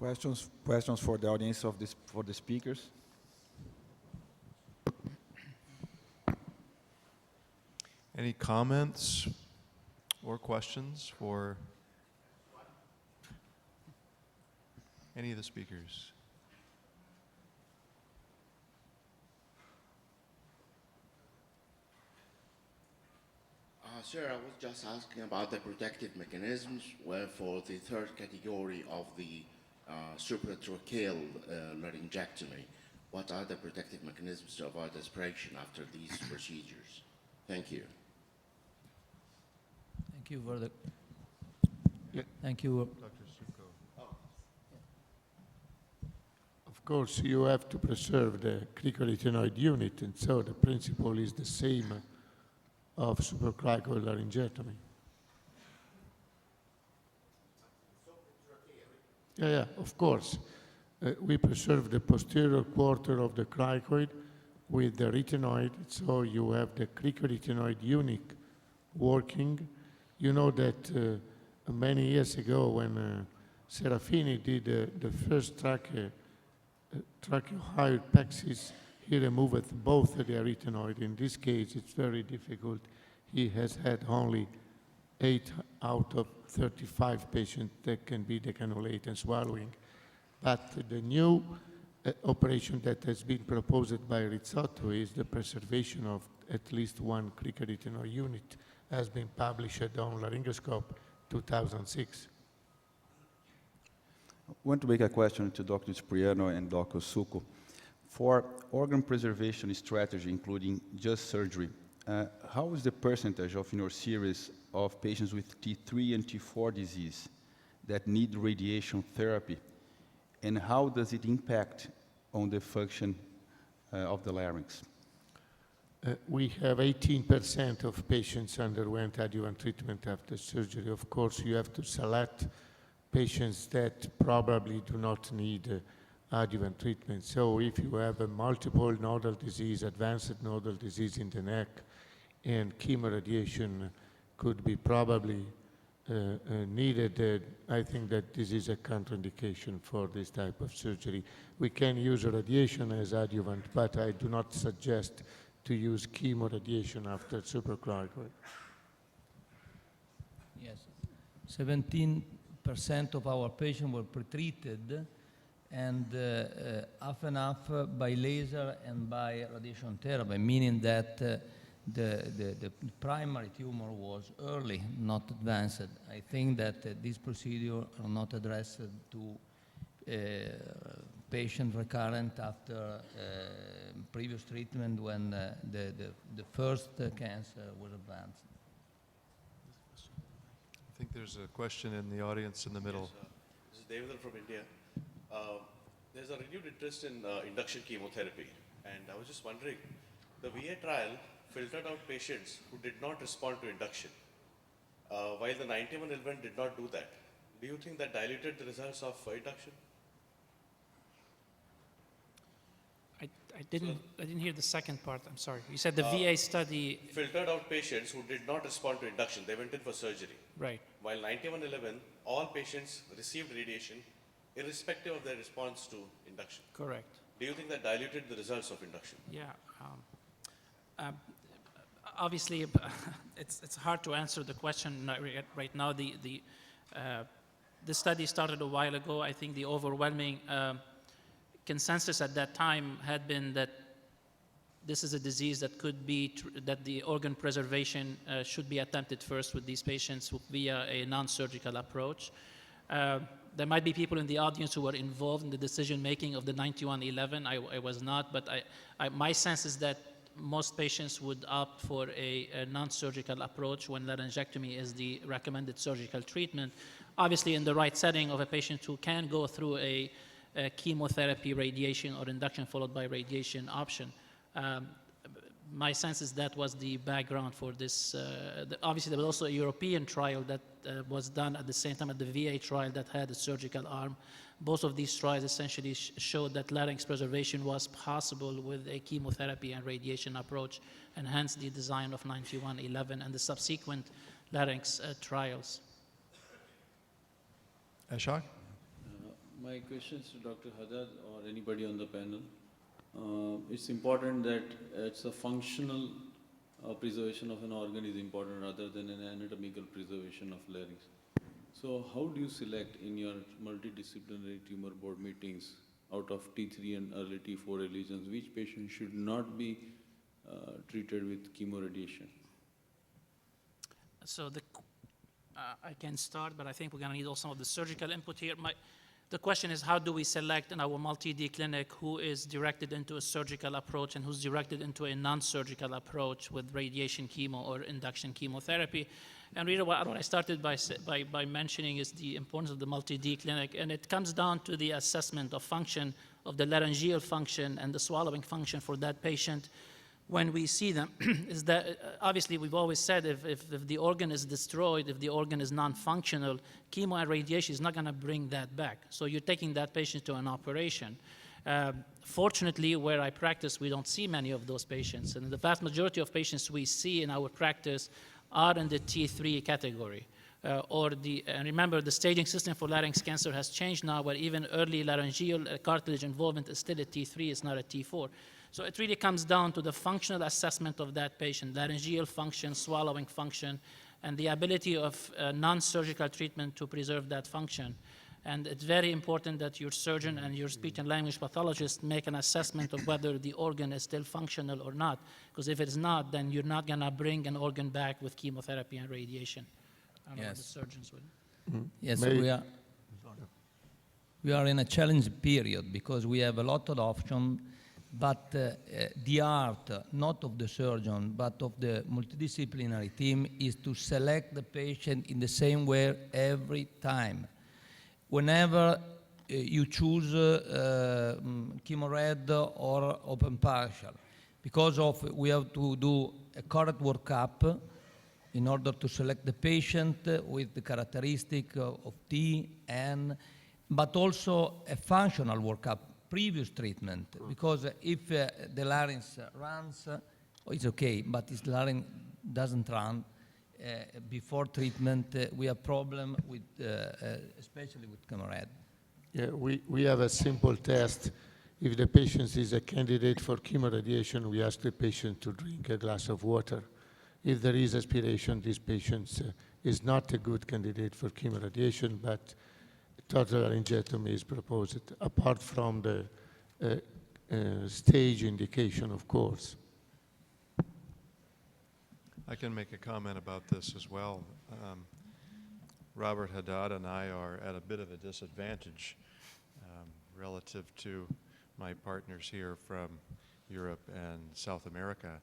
Questions for the audience for the speakers? Any comments or questions for any of the speakers? Sir, I was just asking about the protective mechanisms where for the third category of the supratracheal laryngectomy. What are the protective mechanisms to avoid aspiration after these procedures? Thank you. Thank you for the. Thank you. Dr. Suko. Of course, you have to preserve the cricoretinoid unit, and so the principle is the same of supracricoid laryngectomy. Yeah, of course. We preserve the posterior quarter of the cricoid with the retinoid, so you have the cricoretinoid unit working. You know that many years ago when Serafini did the first tracheohyoid pexis, he removed both the retinoid. In this case, it's very difficult. He has had only 8 out of 35 patients that can be decannulate and swallowing. But the new operation that has been proposed by Rizzotto is the preservation of at least one cricoretinoid unit, has been published on Laryngoscope 2006. I want to make a question to Dr. Cipriano and Dr. Suko. For organ preservation strategy, including just surgery, how is the percentage of your series of patients with T3 and T4 disease that need radiation therapy, and how does it impact on the function of the larynx? We have 18% of patients underwent adjuvant treatment after surgery. Of course, you have to select patients that probably do not need adjuvant treatment. So if you have a multiple nodal disease, advanced nodal disease in the neck, and chemoradiation could be probably needed, I think that this is a contraindication for this type of surgery. We can use radiation as adjuvant, but I do not suggest to use chemoradiation after supracricoid. Yes, 17% of our patients were pretreated, and half and half by laser and by radiation therapy, meaning that the primary tumor was early, not advanced. I think that these procedures are not addressed to patient recurrent after previous treatment when the first cancer was advanced. I think there's a question in the audience in the middle. Yes, this is David from India. There's a renewed interest in induction chemotherapy, and I was just wondering, the VA trial filtered out patients who did not respond to induction, while the 9111 did not do that. Do you think that diluted the results of induction? I didn't hear the second part. I'm sorry. You said the VA study filtered out patients who did not respond to induction. They went in for surgery. Right. While 9111, all patients received radiation irrespective of their response to induction. Correct. Do you think that diluted the results of induction? Yeah. Obviously, it's hard to answer the question right now. The study started a while ago. I think the overwhelming consensus at that time had been that this is a disease that could be, that the organ preservation should be attempted first with these patients via a non-surgical approach. There might be people in the audience who were involved in the decision-making of the 9111. I was not, but my sense is that most patients would opt for a non-surgical approach when laryngectomy is the recommended surgical treatment. Obviously, in the right setting of a patient who can go through a chemotherapy, radiation, or induction followed by radiation option. My sense is that was the background for this. Obviously, there was also a European trial that was done at the same time at the VA trial that had a surgical arm. Both of these trials essentially showed that larynx preservation was possible with a chemotherapy and radiation approach, and hence the design of 9111 and the subsequent larynx trials. Shah? My question is to Dr. Haddad or anybody on the panel. It's important that it's a functional preservation of an organ is important rather than an anatomical preservation of larynx. So how do you select in your multidisciplinary tumor board meetings out of T3 and early T4 lesions, which patient should not be treated with chemoradiation? So I can start, but I think we're going to need also some of the surgical input here. The question is, how do we select in our multi-D clinic who is directed into a surgical approach and who's directed into a non-surgical approach with radiation chemo or induction chemotherapy? And really what I started by mentioning is the importance of the multi-D clinic, and it comes down to the assessment of function, of the laryngeal function and the swallowing function for that patient when we see them. Is that obviously we've always said if the organ is destroyed, if the organ is non-functional, chemo and radiation is not going to bring that back. So you're taking that patient to an operation. Fortunately, where I practice, we don't see many of those patients. And the vast majority of patients we see in our practice are in the T3 category. And remember, the staging system for larynx cancer has changed now, where even early laryngeal cartilage involvement is still a T3, it's not a T4. So it really comes down to the functional assessment of that patient, laryngeal function, swallowing function, and the ability of non-surgical treatment to preserve that function. And it's very important that your surgeon and your speech and language pathologist make an assessment of whether the organ is still functional or not. Because if it's not, then you're not going to bring an organ back with chemotherapy and radiation. I don't know what the surgeons would. Yes, we are in a challenge period because we have a lot of options, but the art, not of the surgeon, but of the multidisciplinary team, is to select the patient in the same way every time. Whenever you choose chemo-rad or open partial, because we have to do a correct workup in order to select the patient with the characteristic of T, N, but also a functional workup, previous treatment, because if the larynx runs, it's okay, but if the larynx doesn't run, before treatment, we have problem with, especially with chemo-rad. Yeah, we have a simple test. If the patient is a candidate for chemoradiation, we ask the patient to drink a glass of water. If there is aspiration, this patient is not a good candidate for chemoradiation, but total laryngectomy is proposed, apart from the stage indication, of course. I can make a comment about this as well. Robert Haddad and I are at a bit of a disadvantage relative to my partners here from Europe and South America.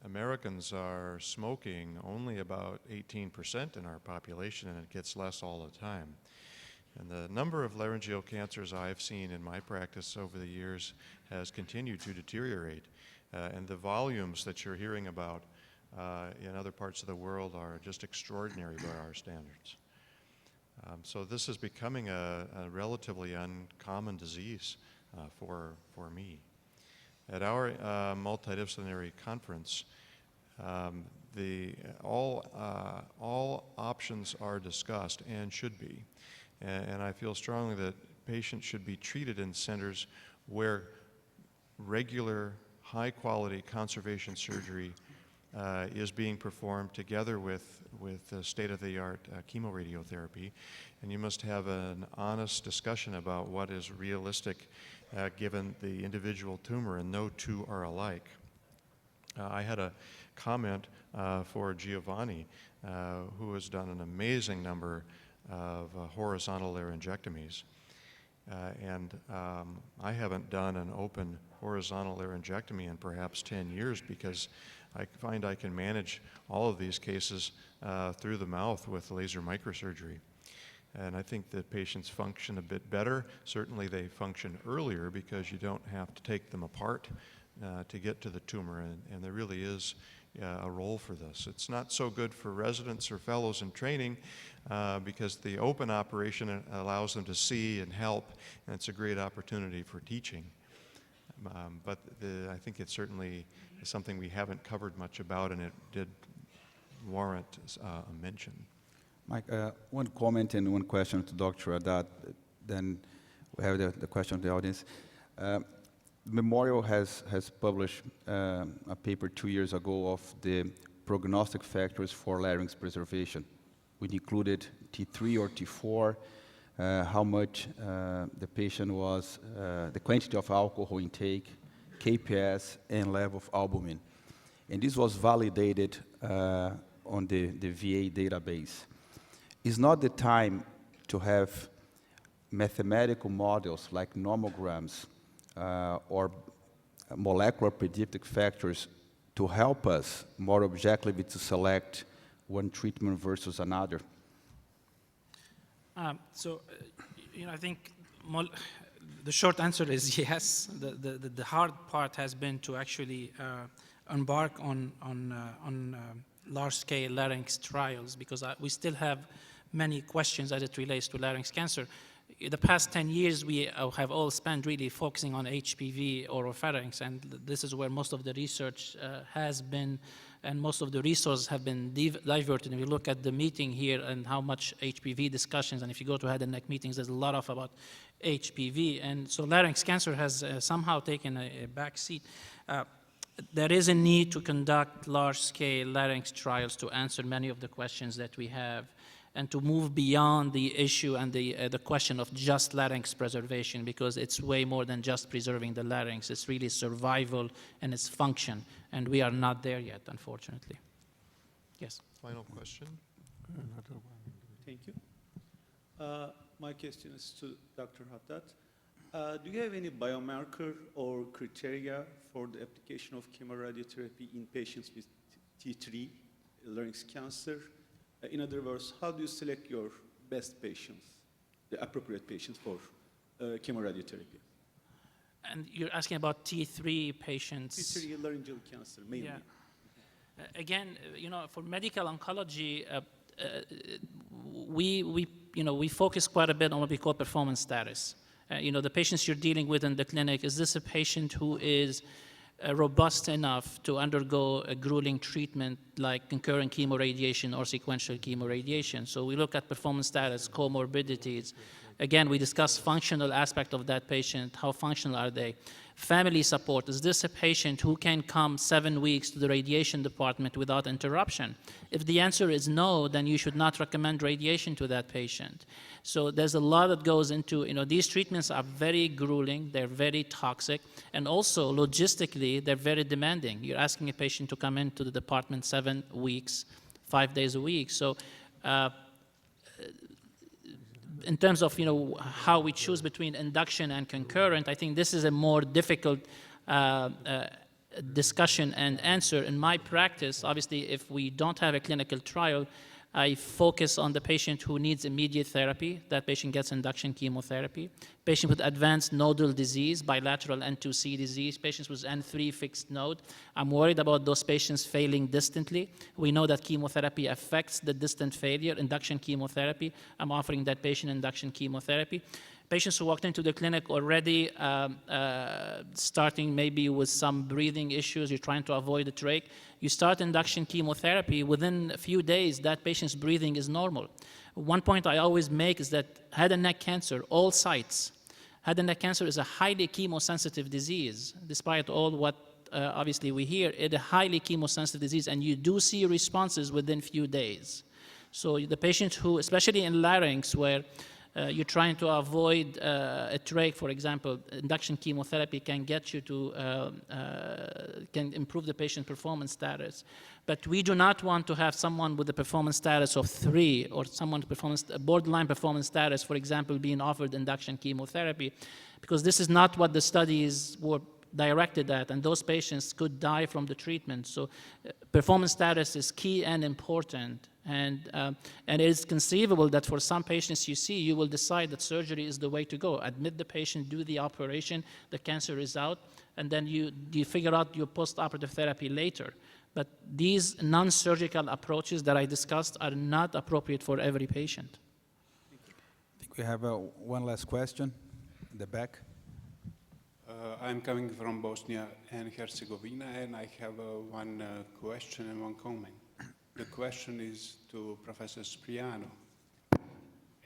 Americans are smoking only about 18% in our population, and it gets less all the time. And the number of laryngeal cancers I've seen in my practice over the years has continued to deteriorate. And the volumes that you're hearing about in other parts of the world are just extraordinary by our standards. So this is becoming a relatively uncommon disease for me. At our multidisciplinary conference, all options are discussed and should be. And I feel strongly that patients should be treated in centers where regular, high-quality conservation surgery is being performed together with state-of-the-art chemoradiotherapy. And you must have an honest discussion about what is realistic given the individual tumor, and no two are alike. I had a comment for Giovanni, who has done an amazing number of horizontal laryngectomies. And I haven't done an open horizontal laryngectomy in perhaps 10 years because I find I can manage all of these cases through the mouth with laser microsurgery. And I think that patients function a bit better. Certainly they function earlier because you don't have to take them apart to get to the tumor, and there really is a role for this. It's not so good for residents or fellows in training because the open operation allows them to see and help, and it's a great opportunity for teaching. But I think it certainly is something we haven't covered much about, and it did warrant a mention. Mike, one comment and one question to Dr. Haddad. Then We have the question of the audience. Memorial has published a paper 2 years ago of the prognostic factors for larynx preservation. We included T3 or T4, how much the patient was, the quantity of alcohol intake, KPS, and level of albumin. And this was validated on the VA database. It's not the time to have mathematical models like nomograms or molecular predictive factors to help us more objectively to select one treatment versus another? I think the short answer is yes. The hard part has been to actually embark on large-scale larynx trials, because we still have many questions as it relates to larynx cancer. In the past 10 years, we have all spent really focusing on HPV oropharynx, and this is where most of the research has been, and most of the resources have been diverted. If you look at the meeting here and how much HPV discussions, and if you go to head and neck meetings, there's a lot about HPV, and so larynx cancer has somehow taken a back seat. There is a need to conduct large-scale larynx trials to answer many of the questions that we have, and to move beyond the issue and the question of just larynx preservation, because it's way more than just preserving the larynx. It's really survival and its function, and we are not there yet, unfortunately. Yes? Final question. Thank you. My question is to Dr. Haddad. Do you have any biomarker or criteria for the application of chemoradiotherapy in patients with T3 larynx cancer? In other words, how do you select your best patients, the appropriate patients for chemoradiotherapy? And you're asking about T3 patients? T3 laryngeal cancer, mainly. Yeah. Again, for medical oncology, we focus quite a bit on what we call performance status. The patients you're dealing with in the clinic, is this a patient who is robust enough to undergo a grueling treatment like concurrent chemoradiation or sequential chemoradiation? So we look at performance status, comorbidities. Again, we discuss functional aspect of that patient. How functional are they? Family support. Is this a patient who can come 7 weeks to the radiation department without interruption? If the answer is no, then you should not recommend radiation to that patient. So there's a lot that goes into, these treatments are very grueling, they're very toxic, and also logistically, they're very demanding. You're asking a patient to come into the department 7 weeks, 5 days a week. So in terms of how we choose between induction and concurrent, I think this is a more difficult discussion and answer. In my practice, obviously, if we don't have a clinical trial, I focus on the patient who needs immediate therapy. That patient gets induction chemotherapy. Patient with advanced nodal disease, bilateral N2C disease, patients with N3 fixed node. I'm worried about those patients failing distantly. We know that chemotherapy affects the distant failure. Induction chemotherapy, I'm offering that patient induction chemotherapy. Patients who walked into the clinic already starting maybe with some breathing issues, you're trying to avoid the trach. You start induction chemotherapy, within a few days, that patient's breathing is normal. One point I always make is that head and neck cancer, all sites, head and neck cancer is a highly chemosensitive disease. Despite all what obviously we hear, it's a highly chemosensitive disease, and you do see responses within few days. So the patients who, especially in larynx, where you're trying to avoid a trach, for example, induction chemotherapy can get you to, can improve the patient performance status. But we do not want to have someone with a performance status of 3 or someone borderline performance status, for example, being offered induction chemotherapy, because this is not what the studies were directed at, and those patients could die from the treatment. So performance status is key and important. And it is conceivable that for some patients you will decide that surgery is the way to go. Admit the patient, do the operation, the cancer is out, and then you figure out your post-operative therapy later. But these non-surgical approaches that I discussed are not appropriate for every patient. I think we have one last question in the back. I'm coming from Bosnia and Herzegovina, and I have one question and one comment. The question is to Professor Spriano.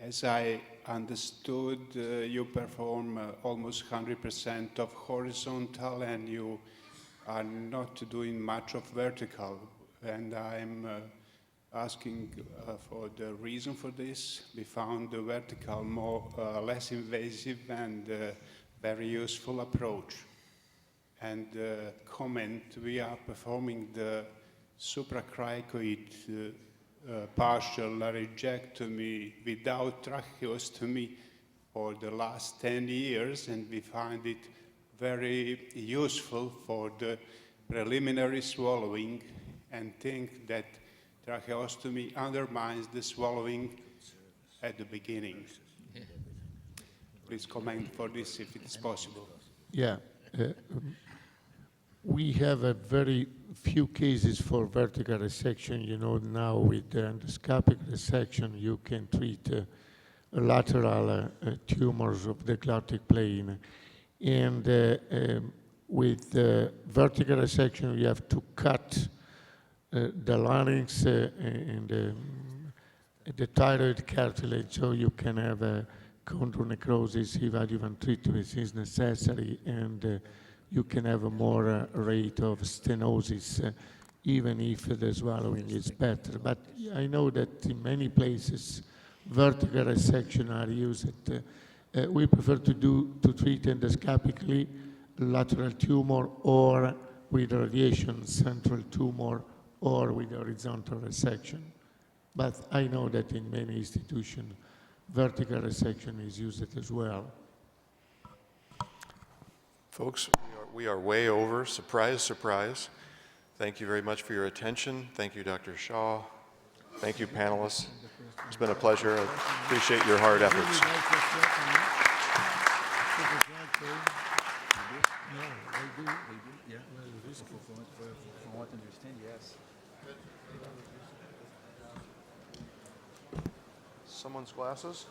As I understood, you perform almost 100% of horizontal and you are not doing much of vertical. And I'm asking for the reason for this. We found the vertical less invasive and very useful approach. And comment, we are performing the supracricoid partial laryngectomy without tracheostomy for the last 10 years, and we find it very useful for the preliminary swallowing, and think that tracheostomy undermines the swallowing at the beginning. Please comment for this if it's possible. Yeah. We have a very few cases for vertical resection. You know, now with the endoscopic resection, you can treat lateral tumors of the glottic plane. And with vertical resection, you have to cut the larynx and the thyroid cartilage, so you can have a chondronecrosis if adjuvant treatment is necessary, and you can have a more rate of stenosis, even if the swallowing is better. But I know that in many places, vertical resection are used. We prefer to treat endoscopically lateral tumor or with radiation central tumor or with horizontal resection. But I know that in many institutions, vertical resection is used as well. Folks, we are way over. Surprise, surprise. Thank you very much for your attention. Thank you, Dr. Shah. Thank you, panelists. It's been a pleasure. I appreciate your hard efforts. Someone's glasses?